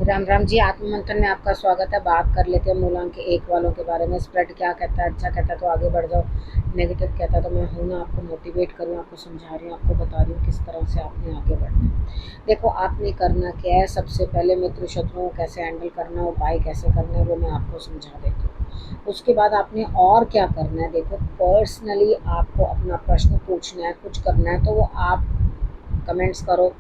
राम राम जी। आत्म मंथन में आपका स्वागत है। बात कर लेते हैं मूलांक एक वालों के बारे में। स्प्रेड क्या कहता है? अच्छा कहता है तो आगे बढ़ जाओ, नेगेटिव कहता है तो मैं हूं ना आपको मोटिवेट करूं, आपको समझा रही हूँ, आपको बता रही हूँ किस तरह से आपने आगे बढ़ना है। देखो, आपने करना क्या है, सबसे पहले मित्र शत्रुओं को कैसे हैंडल करना है, उपाय कैसे करना है, वो मैं आपको समझा देती हूँ। उसके बाद आपने और क्या करना है। देखो, पर्सनली आपको अपना प्रश्न पूछना है, कुछ करना है तो वो आप कमेंट्स करो,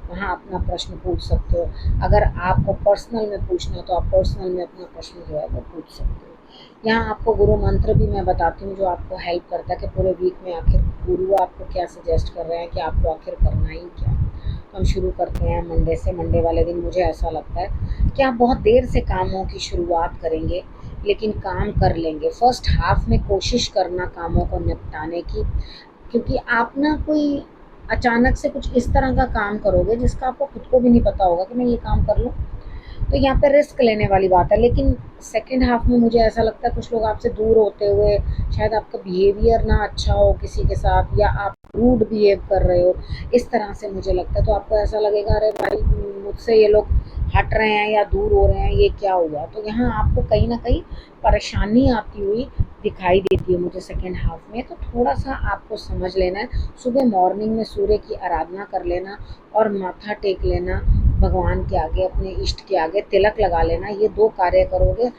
वहाँ अपना प्रश्न पूछ सकते हो। अगर आपको पर्सनल में पूछना है तो आप पर्सनल में अपना प्रश्न जो है वो पूछ सकते हो। यहाँ आपको गुरु मंत्र भी मैं बताती हूँ जो आपको हेल्प करता है कि पूरे वीक में आखिर गुरु आपको क्या सजेस्ट कर रहे हैं कि आपको आखिर करना ही क्या है। तो हम शुरू करते हैं मंडे से। मंडे वाले दिन मुझे ऐसा लगता है कि आप बहुत देर से कामों की शुरुआत करेंगे लेकिन काम कर लेंगे। फर्स्ट हाफ में कोशिश करना कामों को निपटाने की, क्योंकि आप ना कोई अचानक से कुछ इस तरह का काम करोगे जिसका आपको खुद को भी नहीं पता होगा कि मैं ये काम कर लूँ, तो यहाँ पे रिस्क लेने वाली बात है। लेकिन सेकंड हाफ में मुझे ऐसा लगता है कुछ लोग आपसे दूर होते हुए, शायद आपका बिहेवियर ना अच्छा हो किसी के साथ, या आप रूड बिहेव कर रहे हो, इस तरह से मुझे लगता है। तो आपको ऐसा लगेगा अरे भाई मुझसे ये लोग हट रहे हैं या दूर हो रहे हैं, ये क्या हुआ। तो यहाँ आपको कहीं ना कहीं परेशानी आती हुई दिखाई देती है मुझे सेकेंड हाफ में। तो थोड़ा सा आपको समझ लेना है। सुबह मॉर्निंग में सूर्य की आराधना कर लेना और माथा टेक लेना भगवान के आगे, अपने इष्ट के आगे तिलक लगा लेना। ये दो कार्य करोगे,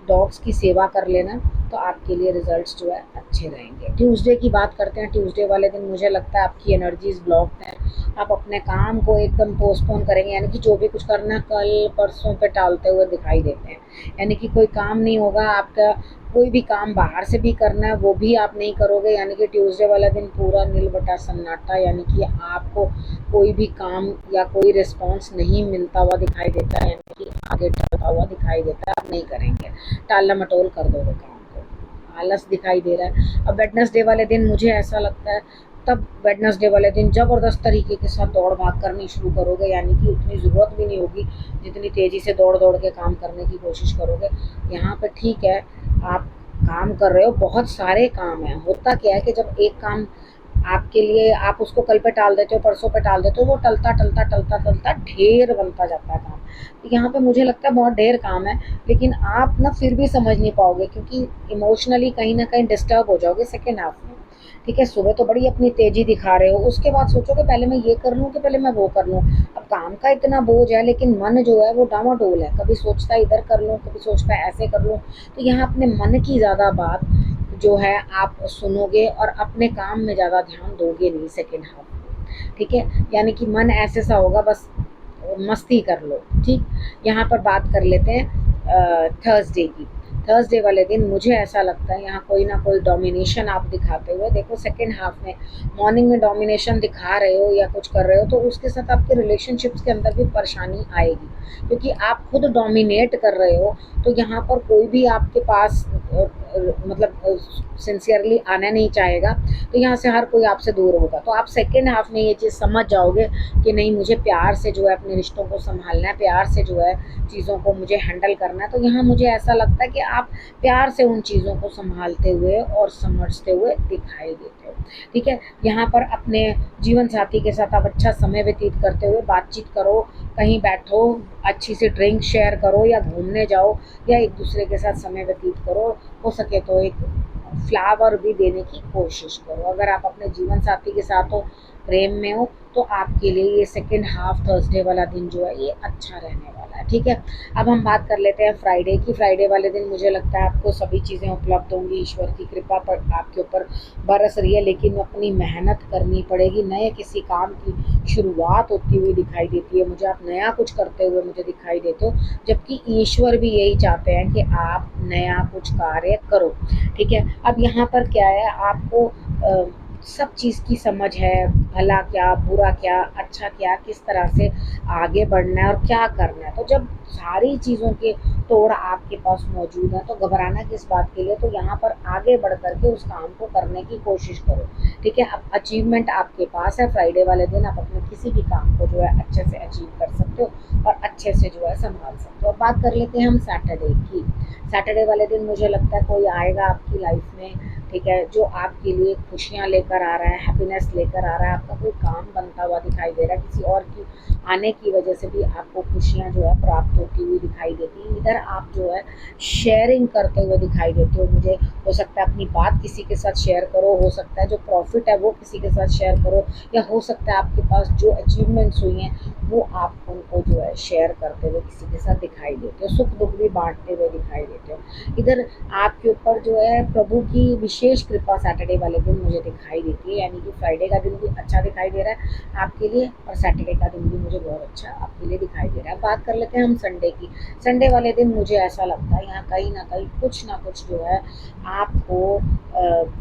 डॉग्स की सेवा कर लेना, तो आपके लिए रिजल्ट्स जो है अच्छे रहेंगे। ट्यूसडे की बात करते हैं। ट्यूसडे वाले दिन मुझे लगता है आपकी एनर्जीज ब्लॉक्ड हैं। आप अपने काम को एकदम पोस्टपोन करेंगे, यानी कि जो भी कुछ करना कल परसों पे टालते हुए दिखाई देते हैं। यानी कि कोई काम नहीं होगा आपका, कोई भी काम बाहर से भी करना है वो भी आप नहीं करोगे। यानी कि ट्यूसडे वाला दिन पूरा नील बटा सन्नाटा, यानी कि आपको कोई भी काम या कोई रिस्पॉन्स नहीं मिलता हुआ दिखाई देता है, यानी कि आगे टलता हुआ दिखाई देता है। आप नहीं करेंगे, टालना मटोल कर दोगे काम को, आलस दिखाई दे रहा है। अब वेडनेसडे वाले दिन मुझे ऐसा लगता है, तब वेडनेसडे वाले दिन ज़बरदस्त तरीके के साथ दौड़ भाग करनी शुरू करोगे। यानी कि उतनी ज़रूरत भी नहीं होगी जितनी तेज़ी से दौड़ दौड़ के काम करने की कोशिश करोगे। यहाँ पर ठीक है, आप काम कर रहे हो, बहुत सारे काम हैं। होता क्या है कि जब एक काम आपके लिए आप उसको कल पे टाल देते हो, परसों पे टाल देते हो, वो टलता टलता टलता टलता ढेर बनता जाता है काम। तो यहाँ पे मुझे लगता है बहुत ढेर काम है, लेकिन आप ना फिर भी समझ नहीं पाओगे क्योंकि इमोशनली कहीं ना कहीं डिस्टर्ब हो जाओगे सेकेंड हाफ में। ठीक है, सुबह तो बड़ी अपनी तेजी दिखा रहे हो, उसके बाद सोचोगे पहले मैं ये कर लूँ कि पहले मैं वो कर लूँ। अब काम का इतना बोझ है लेकिन मन जो है वो डामाडोल है, कभी सोचता है इधर कर लूँ, कभी सोचता है ऐसे कर लूँ। तो यहाँ अपने मन की ज़्यादा बात जो है आप सुनोगे और अपने काम में ज़्यादा ध्यान दोगे नहीं सेकेंड हाफ में। ठीक है, यानी कि मन ऐसे सा होगा बस मस्ती कर लो। ठीक, यहाँ पर बात कर लेते हैं थर्सडे की। थर्सडे वाले दिन मुझे ऐसा लगता है यहाँ कोई ना कोई डोमिनेशन आप दिखाते हुए देखो सेकेंड हाफ में। मॉर्निंग में डोमिनेशन दिखा रहे हो या कुछ कर रहे हो तो उसके साथ आपके रिलेशनशिप्स के अंदर भी परेशानी आएगी, क्योंकि आप खुद डोमिनेट कर रहे हो। तो यहाँ पर कोई भी आपके पास मतलब सिंसियरली आना नहीं चाहेगा, तो यहाँ से हर कोई आपसे दूर होगा। तो आप सेकेंड हाफ में ये चीज़ समझ जाओगे कि नहीं, मुझे प्यार से जो है अपने रिश्तों को संभालना है, प्यार से जो है चीज़ों को मुझे हैंडल करना है। तो यहाँ मुझे ऐसा लगता है कि आप प्यार से उन चीज़ों को संभालते हुए और समझते हुए दिखाई देते हो। ठीक है, यहाँ पर अपने जीवन साथी के साथ आप अच्छा समय व्यतीत करते हुए बातचीत करो, कहीं बैठो, अच्छी सी ड्रिंक शेयर करो या घूमने जाओ या एक दूसरे के साथ समय व्यतीत करो। हो सके तो एक फ्लावर भी देने की कोशिश करो। अगर आप अपने जीवन साथी के साथ हो, प्रेम में हो, तो आपके लिए ये सेकेंड हाफ थर्सडे वाला दिन जो है ये अच्छा रहने वाला है। ठीक है, अब हम बात कर लेते हैं फ्राइडे की। फ्राइडे वाले दिन मुझे लगता है आपको सभी चीज़ें उपलब्ध होंगी, ईश्वर की कृपा पर आपके ऊपर बरस रही है, लेकिन अपनी मेहनत करनी पड़ेगी। नए किसी काम की शुरुआत होती हुई दिखाई देती है मुझे, आप नया कुछ करते हुए मुझे दिखाई देते हो, जबकि ईश्वर भी यही चाहते हैं कि आप नया कुछ कार्य करो। ठीक है, अब यहाँ पर क्या है, आपको सब चीज़ की समझ है, भला क्या, बुरा क्या, अच्छा क्या, किस तरह से आगे बढ़ना है और क्या करना है। तो जब सारी चीज़ों के तोड़ आपके पास मौजूद है तो घबराना किस बात के लिए। तो यहाँ पर आगे बढ़ करके उस काम को करने की कोशिश करो। ठीक है, अब अचीवमेंट आपके पास है। फ्राइडे वाले दिन आप अपने किसी भी काम को जो है अच्छे से अचीव कर सकते हो और अच्छे से जो है संभाल सकते हो। अब बात कर लेते हैं हम सैटरडे की। सैटरडे वाले दिन मुझे लगता है कोई आएगा आपकी लाइफ में, ठीक है, जो आपके लिए खुशियाँ लेकर आ रहा है, हैप्पीनेस लेकर आ रहा है। आपका कोई काम बनता हुआ दिखाई दे रहा है, किसी और की आने की वजह से भी आपको खुशियाँ जो है प्राप्त होती हुई दिखाई देती हैं। इधर आप जो है शेयरिंग करते हुए दिखाई देते हो। मुझे हो सकता है अपनी बात किसी के साथ शेयर करो, हो सकता है जो प्रॉफिट है वो किसी के साथ शेयर करो, या हो सकता है आपके पास जो अचीवमेंट्स हुई हैं वो आप उनको जो है शेयर करते हुए किसी के साथ दिखाई देते हो, सुख दुख भी बांटते हुए दिखाई देते हो। इधर आपके ऊपर जो है प्रभु की विशेष कृपा सैटरडे वाले दिन मुझे दिखाई देती है, यानी कि फ्राइडे का दिन भी अच्छा दिखाई दे रहा है आपके लिए और सैटरडे का दिन भी मुझे बहुत अच्छा आपके लिए दिखाई दे रहा है। बात कर लेते हैं हम संडे की। संडे वाले दिन मुझे ऐसा लगता है यहाँ कहीं ना कुछ जो है आपको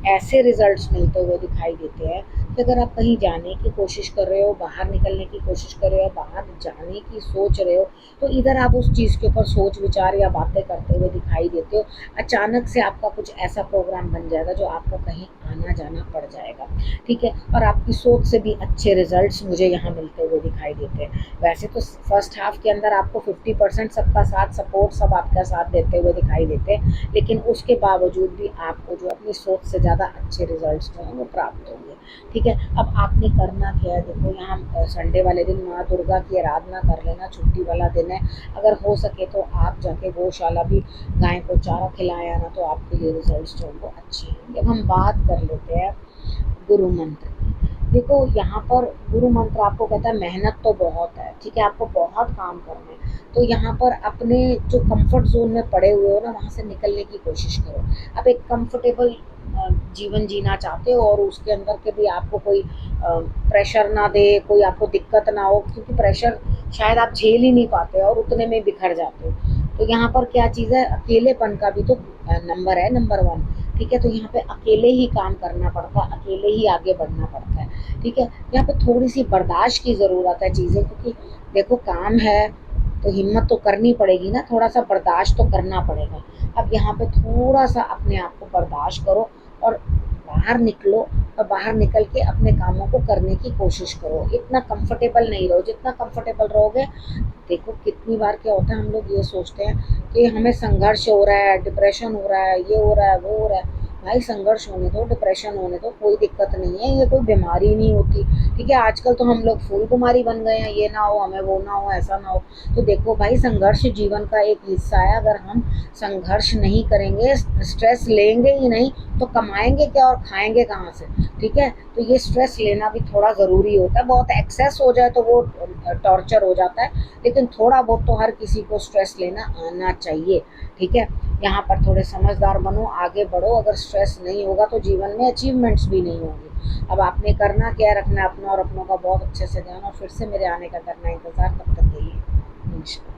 ऐसे रिजल्ट्स मिलते हुए दिखाई देते हैं कि अगर आप कहीं जाने की कोशिश कर रहे हो, बाहर निकलने की कोशिश कर रहे हो, बाहर जाने की सोच रहे हो, तो इधर आप उस चीज़ के ऊपर सोच विचार या बातें करते हुए दिखाई देते हो। अचानक से आपका कुछ ऐसा प्रोग्राम बन जाएगा जो आपको कहीं आना जाना पड़ जाएगा, ठीक है, और आपकी सोच से भी अच्छे रिजल्ट्स मुझे यहाँ मिलते हुए दिखाई देते हैं। वैसे तो फर्स्ट हाफ के अंदर आपको 50% सबका साथ सपोर्ट सब आपका साथ देते हुए दिखाई देते हैं, लेकिन उसके बावजूद भी आपको जो अपनी सोच से ज़्यादा अच्छे रिजल्ट्स जो हैं वो प्राप्त होंगे, ठीक है। अब आपने करना क्या है, देखो यहाँ संडे वाले दिन माँ दुर्गा की आराधना कर लेना, छुट्टी वाला दिन है। अगर हो सके तो आप जाके गौशाला भी गाय को चारा खिलाया ना, तो आपके लिए रिजल्ट्स जो हैं वो अच्छे होंगे। अब हम बात कर लेते हैं गुरु मंत्र की। देखो यहाँ पर गुरु मंत्र आपको कहता है मेहनत तो बहुत है, ठीक है, आपको बहुत काम करना है, तो यहाँ पर अपने जो कंफर्ट जोन में पड़े हुए हो ना वहाँ से निकलने की कोशिश करो। आप एक कंफर्टेबल जीवन जीना चाहते हो और उसके अंदर के भी आपको कोई प्रेशर ना दे, कोई आपको दिक्कत ना हो, क्योंकि प्रेशर शायद आप झेल ही नहीं पाते और उतने में बिखर जाते हो। तो यहाँ पर क्या चीज़ है, अकेलेपन का भी तो नंबर है, नंबर 1, ठीक है। तो यहाँ पे अकेले ही काम करना पड़ता है, अकेले ही आगे बढ़ना पड़ता है, ठीक है। यहाँ पे थोड़ी सी बर्दाश्त की ज़रूरत है चीज़ें, क्योंकि देखो काम है तो हिम्मत तो करनी पड़ेगी ना, थोड़ा सा बर्दाश्त तो करना पड़ेगा। अब यहाँ पे थोड़ा सा अपने आप को बर्दाश्त करो और बाहर निकलो, और बाहर निकल के अपने कामों को करने की कोशिश करो। इतना कंफर्टेबल नहीं रहो, जितना कंफर्टेबल रहोगे, देखो कितनी बार क्या होता है, हम लोग ये सोचते हैं कि हमें संघर्ष हो रहा है, डिप्रेशन हो रहा है, ये हो रहा है, वो हो रहा है। भाई संघर्ष होने दो, डिप्रेशन होने दो, कोई दिक्कत नहीं है, ये कोई बीमारी नहीं होती, ठीक है। आजकल तो हम लोग फूल कुमारी बन गए हैं, ये ना हो हमें, वो ना हो, ऐसा ना हो। तो देखो भाई संघर्ष जीवन का एक हिस्सा है। अगर हम संघर्ष नहीं करेंगे, स्ट्रेस लेंगे ही नहीं, तो कमाएंगे क्या और खाएंगे कहाँ से, ठीक है। तो ये स्ट्रेस लेना भी थोड़ा ज़रूरी होता है। बहुत एक्सेस हो जाए तो वो टॉर्चर हो जाता है, लेकिन थोड़ा बहुत तो हर किसी को स्ट्रेस लेना आना चाहिए, ठीक है। यहाँ पर थोड़े समझदार बनो, आगे बढ़ो। अगर स्ट्रेस नहीं होगा तो जीवन में अचीवमेंट्स भी नहीं होंगे। अब आपने करना क्या है, रखना अपना और अपनों का बहुत अच्छे से ध्यान, और फिर से मेरे आने का करना इंतज़ार। तब तक के लिए नमस्कार।